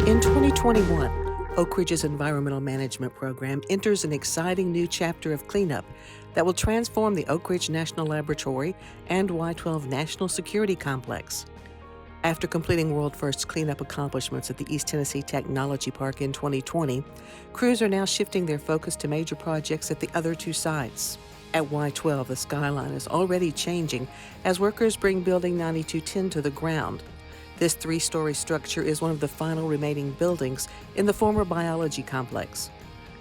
In 2021, Oak Ridge's environmental management program enters an exciting new chapter of cleanup that will transform the Oak Ridge National Laboratory and Y-12 National Security Complex. After completing world-first cleanup accomplishments at the East Tennessee Technology Park in 2020, crews are now shifting their focus to major projects at the other two sites. At Y-12, the skyline is already changing as workers bring Building 9210 to the ground. This three-story structure is one of the final remaining buildings in the former biology complex.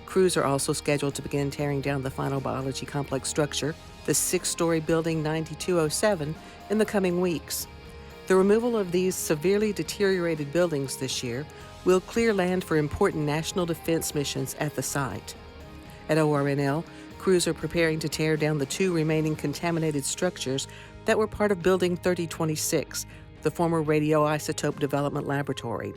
Crews are also scheduled to begin tearing down the final biology complex structure, the six-story Building 9207, in the coming weeks. The removal of these severely deteriorated buildings this year will clear land for important national defense missions at the site. At ORNL, crews are preparing to tear down the two remaining contaminated structures that were part of Building 3026, the former radioisotope development laboratory.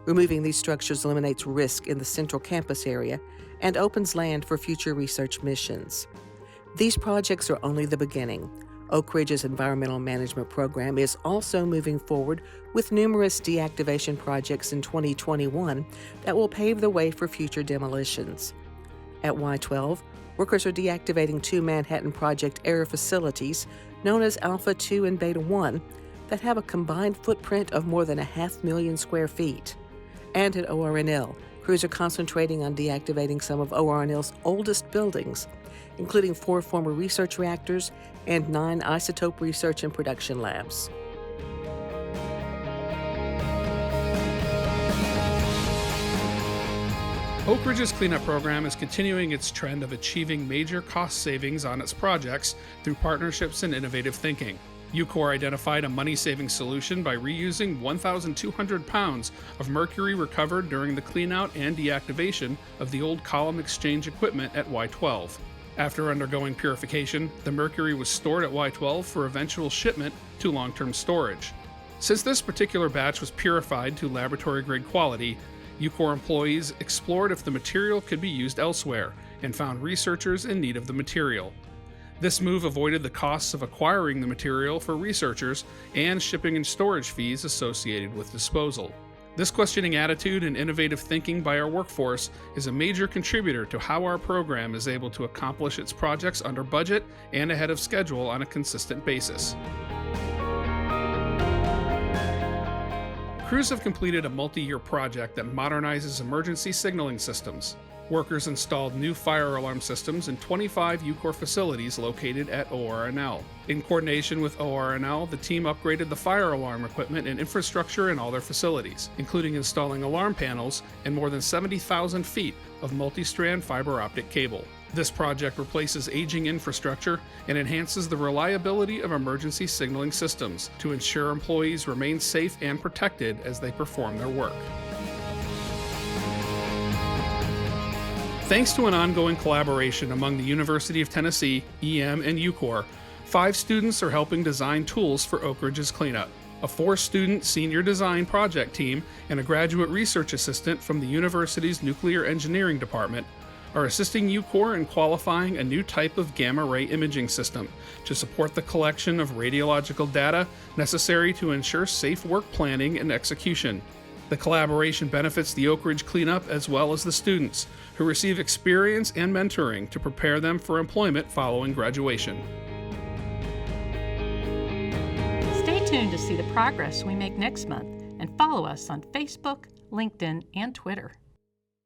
Removing these structures eliminates risk in the central campus area and opens land for future research missions. These projects are only the beginning. Oak Ridge's environmental management program is also moving forward with numerous deactivation projects in 2021 that will pave the way for future demolitions. At Y-12, workers are deactivating two Manhattan Project era facilities known as Alpha 2 and Beta 1 that have a combined footprint of more than 500,000 square feet. And at ORNL, crews are concentrating on deactivating some of ORNL's oldest buildings, including 4 former research reactors and 9 isotope research and production labs. Oak Ridge's cleanup program is continuing its trend of achieving major cost savings on its projects through partnerships and innovative thinking. UCOR identified a money-saving solution by reusing 1,200 pounds of mercury recovered during the cleanout and deactivation of the old column exchange equipment at Y-12. After undergoing purification, the mercury was stored at Y-12 for eventual shipment to long-term storage. Since this particular batch was purified to laboratory-grade quality, UCOR employees explored if the material could be used elsewhere and found researchers in need of the material. This move avoided the costs of acquiring the material for researchers and shipping and storage fees associated with disposal. This questioning attitude and innovative thinking by our workforce is a major contributor to how our program is able to accomplish its projects under budget and ahead of schedule on a consistent basis. Crews have completed a multi-year project that modernizes emergency signaling systems. Workers installed new fire alarm systems in 25 UCOR facilities located at ORNL. In coordination with ORNL, the team upgraded the fire alarm equipment and infrastructure in all their facilities, including installing alarm panels and more than 70,000 feet of multi-strand fiber optic cable. This project replaces aging infrastructure and enhances the reliability of emergency signaling systems to ensure employees remain safe and protected as they perform their work. Thanks to an ongoing collaboration among the University of Tennessee, EM, and UCOR, 5 students are helping design tools for Oak Ridge's cleanup. A 4-student senior design project team and a graduate research assistant from the university's nuclear engineering department are assisting UCOR in qualifying a new type of gamma-ray imaging system to support the collection of radiological data necessary to ensure safe work planning and execution. The collaboration benefits the Oak Ridge cleanup as well as the students, who receive experience and mentoring to prepare them for employment following graduation. Stay tuned to see the progress we make next month and follow us on Facebook, LinkedIn, and Twitter.